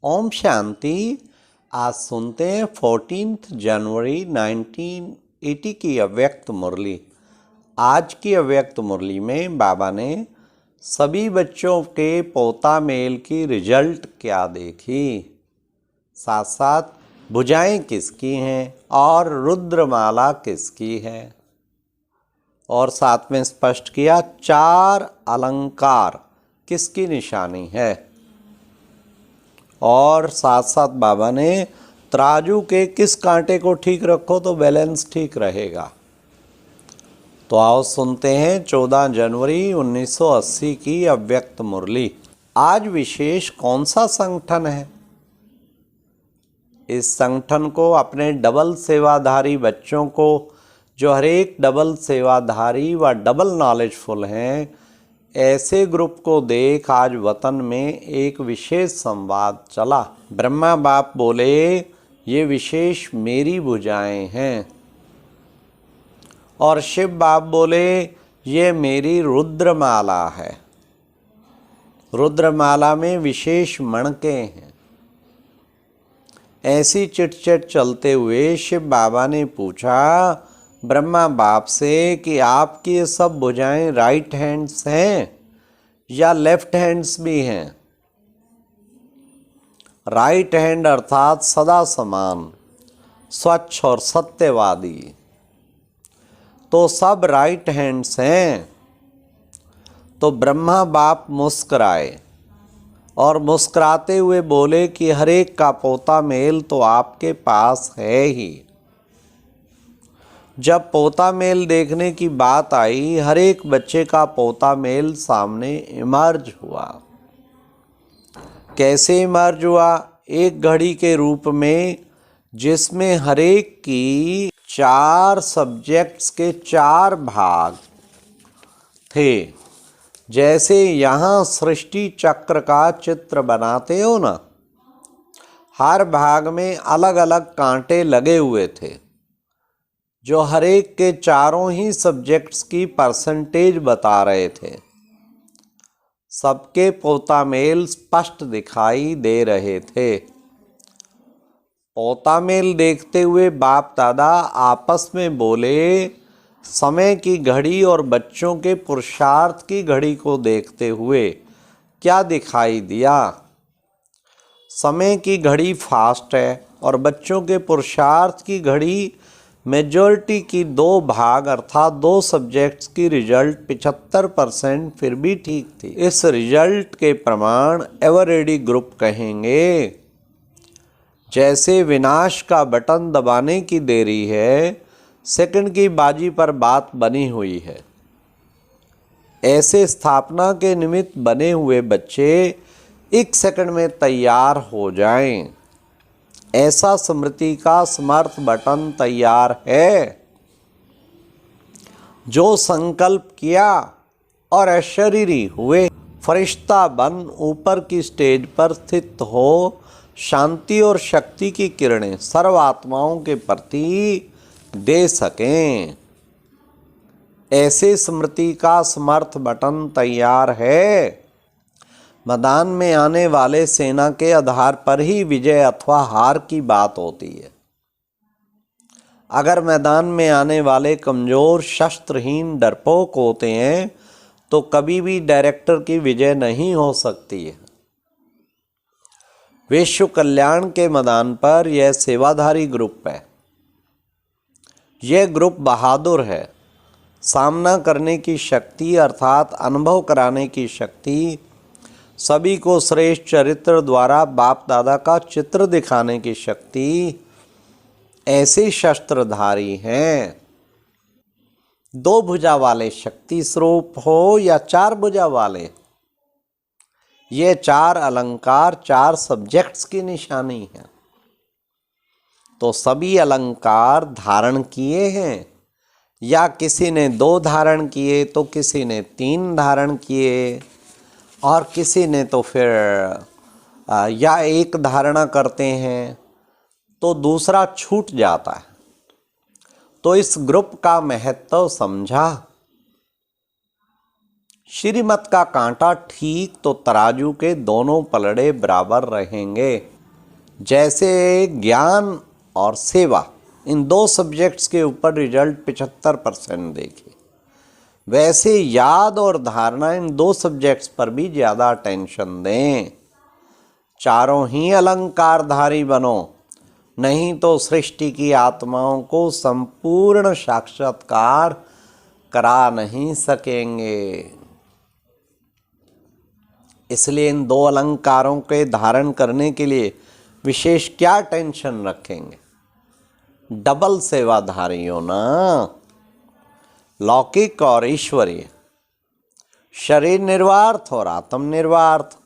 ओम शांति। आज सुनते हैं 14 जनवरी 1980 की अव्यक्त मुरली। आज की अव्यक्त मुरली में बाबा ने सभी बच्चों के पोता मेल की रिजल्ट क्या देखी, साथ साथ भुजाएं किसकी हैं और रुद्रमाला किसकी है, और साथ में स्पष्ट किया 4 अलंकार किसकी निशानी है। और साथ साथ बाबा ने तराजू के किस कांटे को ठीक रखो तो बैलेंस ठीक रहेगा। तो आओ सुनते हैं 14 जनवरी 1980 की अव्यक्त मुरली। आज विशेष कौन सा संगठन है? इस संगठन को अपने डबल सेवाधारी बच्चों को, जो हर एक डबल सेवाधारी व डबल नॉलेजफुल हैं, ऐसे ग्रुप को देख आज वतन में एक विशेष संवाद चला। ब्रह्मा बाप बोले ये विशेष मेरी भुजाएं हैं, और शिव बाप बोले ये मेरी रुद्रमाला है। रुद्रमाला में विशेष मणके हैं। ऐसी चिटचिट चलते हुए शिव बाबा ने पूछा ब्रह्मा बाप से कि आपकी ये सब भुजाएं राइट हैंड्स हैं या लेफ्ट हैंड्स भी हैं? राइट हैंड अर्थात सदा समान, स्वच्छ और सत्यवादी, तो सब राइट हैंड्स हैं। तो ब्रह्मा बाप मुस्कुराए और मुस्कुराते हुए बोले कि हर एक का पोता मेल तो आपके पास है ही। जब पोता मेल देखने की बात आई, हर एक बच्चे का पोता मेल सामने इमर्ज हुआ। कैसे इमर्ज हुआ? एक घड़ी के रूप में, जिसमें हर एक की 4 सब्जेक्ट्स के 4 भाग थे। जैसे यहाँ सृष्टि चक्र का चित्र बनाते हो ना, हर भाग में अलग अलग कांटे लगे हुए थे, जो हर एक के चारों ही सब्जेक्ट्स की परसेंटेज बता रहे थे। सबके पोता मेल स्पष्ट दिखाई दे रहे थे। पोता मेल देखते हुए बाप दादा आपस में बोले, समय की घड़ी और बच्चों के पुरुषार्थ की घड़ी को देखते हुए क्या दिखाई दिया? समय की घड़ी फास्ट है और बच्चों के पुरुषार्थ की घड़ी मेजॉरिटी की 2 भाग अर्थात 2 सब्जेक्ट्स की रिजल्ट 75% फिर भी ठीक थी। इस रिजल्ट के प्रमाण एवर रेडी ग्रुप कहेंगे। जैसे विनाश का बटन दबाने की देरी है, सेकंड की बाजी पर बात बनी हुई है, ऐसे स्थापना के निमित्त बने हुए बच्चे 1 सेकंड में तैयार हो जाएं। ऐसा स्मृति का समर्थ बटन तैयार है। जो संकल्प किया और अशरीरी हुए, फरिश्ता बन ऊपर की स्टेज पर स्थित हो, शांति और शक्ति की किरणें सर्व आत्माओं के प्रति दे सकें। ऐसे स्मृति का समर्थ बटन तैयार है। मैदान में आने वाले सेना के आधार पर ही विजय अथवा हार की बात होती है। अगर मैदान में आने वाले कमजोर, शस्त्रहीन, डरपोक होते हैं तो कभी भी डायरेक्टर की विजय नहीं हो सकती है। विश्व कल्याण के मैदान पर यह सेवाधारी ग्रुप है। यह ग्रुप बहादुर है। सामना करने की शक्ति अर्थात अनुभव कराने की शक्ति, सभी को श्रेष्ठ चरित्र द्वारा बाप दादा का चित्र दिखाने की शक्ति, ऐसे शस्त्रधारी हैं। 2 भुजा वाले शक्ति स्वरूप हो या 4 भुजा वाले, ये 4 अलंकार 4 सब्जेक्ट्स की निशानी है। तो सभी अलंकार धारण किए हैं, या किसी ने 2 धारण किए तो किसी ने 3 धारण किए, और किसी ने तो फिर या 1 धारणा करते हैं तो दूसरा छूट जाता है। तो इस ग्रुप का महत्व समझा। श्रीमत का कांटा ठीक तो तराजू के दोनों पलड़े बराबर रहेंगे। जैसे ज्ञान और सेवा इन दो सब्जेक्ट्स के ऊपर रिजल्ट 75% देखे, वैसे याद और धारणा इन दो सब्जेक्ट्स पर भी ज़्यादा अटेंशन दें। चारों ही अलंकारधारी बनो, नहीं तो सृष्टि की आत्माओं को संपूर्ण साक्षात्कार करा नहीं सकेंगे। इसलिए इन दो अलंकारों के धारण करने के लिए विशेष क्या टेंशन रखेंगे? डबल सेवाधारी हो ना, लौकिक और ईश्वरीय, शरीर निर्वार्थ और आत्म निर्वार्थ,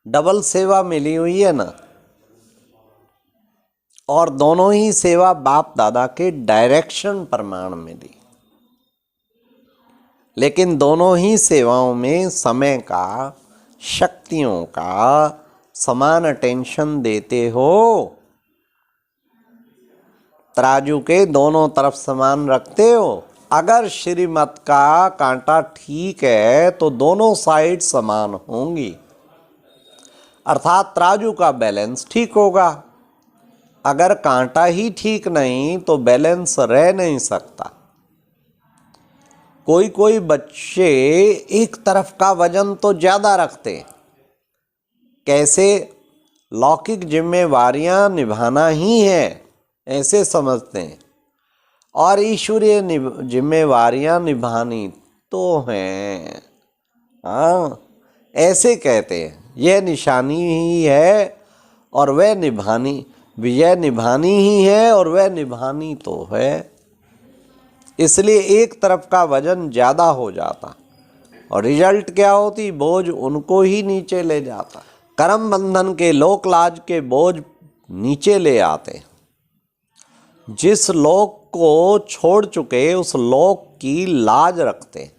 डबल सेवा मिली हुई है ना। और दोनों ही सेवा बाप दादा के डायरेक्शन प्रमाण मिली, लेकिन दोनों ही सेवाओं में समय का, शक्तियों का समान अटेंशन देते हो। तराजू के दोनों तरफ समान रखते हो। अगर श्रीमत का कांटा ठीक है तो दोनों साइड समान होंगी, अर्थात तराजू का बैलेंस ठीक होगा। अगर कांटा ही ठीक नहीं तो बैलेंस रह नहीं सकता। कोई कोई बच्चे एक तरफ का वजन तो ज्यादा रखते, कैसे? लौकिक जिम्मेवारियां निभाना ही है ऐसे समझते हैं, और ईश्वरीय जिम्मेवारियां निभानी तो हैं, हाँ ऐसे कहते हैं। यह निशानी ही है और वह निभानी, यह निभानी ही है और वह निभानी तो है। इसलिए एक तरफ का वजन ज़्यादा हो जाता और रिजल्ट क्या होती? बोझ उनको ही नीचे ले जाता। कर्म बंधन के लोक लाज के बोझ नीचे ले आते। जिस लोक को छोड़ चुके उस लोक की लाज रखते,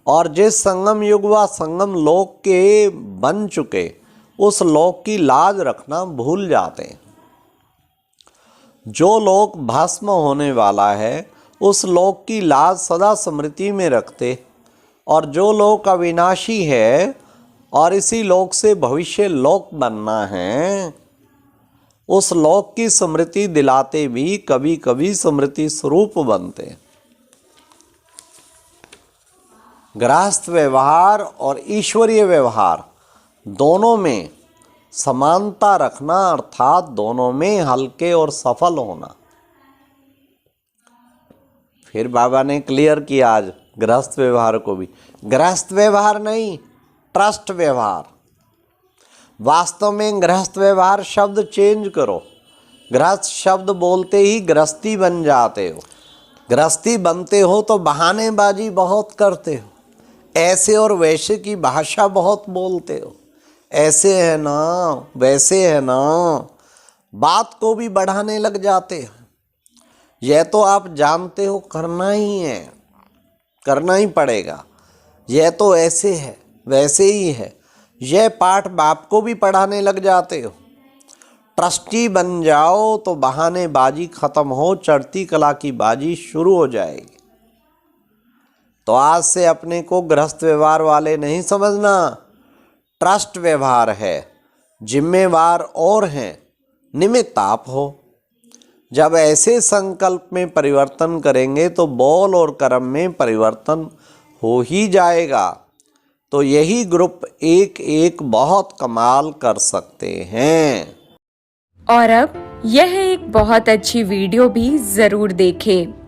और जिस संगम युग व संगम लोक के बन चुके उस लोक की लाज रखना भूल जाते। जो लोक भस्म होने वाला है उस लोक की लाज सदा स्मृति में रखते, और जो लोक अविनाशी है और इसी लोक से भविष्य लोक बनना है उस लोक की स्मृति दिलाते भी कभी कभी स्मृति स्वरूप बनते। गृहस्थ व्यवहार और ईश्वरीय व्यवहार दोनों में समानता रखना, अर्थात दोनों में हल्के और सफल होना। फिर बाबा ने क्लियर किया आज गृहस्थ व्यवहार को भी। गृहस्थ व्यवहार नहीं, ट्रस्ट व्यवहार। वास्तव में गृहस्थ व्यवहार शब्द चेंज करो। गृहस्थ शब्द बोलते ही गृहस्थी बन जाते हो। गृहस्थी बनते हो तो बहानेबाजी बहुत करते हो, ऐसे और वैसे की भाषा बहुत बोलते हो, ऐसे है ना वैसे है ना, बात को भी बढ़ाने लग जाते हो। यह तो आप जानते हो करना ही है, करना ही पड़ेगा। यह तो ऐसे है वैसे ही है, यह पाठ बाप को भी पढ़ाने लग जाते हो। ट्रस्टी बन जाओ तो बहानेबाजी खत्म हो, चढ़ती कला की बाजी शुरू हो जाएगी। तो आज से अपने को गृहस्थ व्यवहार वाले नहीं समझना, ट्रस्ट व्यवहार है। जिम्मेवार और हैं, निमित्त आप हो। जब ऐसे संकल्प में परिवर्तन करेंगे तो बोल और कर्म में परिवर्तन हो ही जाएगा। तो यही ग्रुप एक एक बहुत कमाल कर सकते हैं। और अब यह एक बहुत अच्छी वीडियो भी जरूर देखें।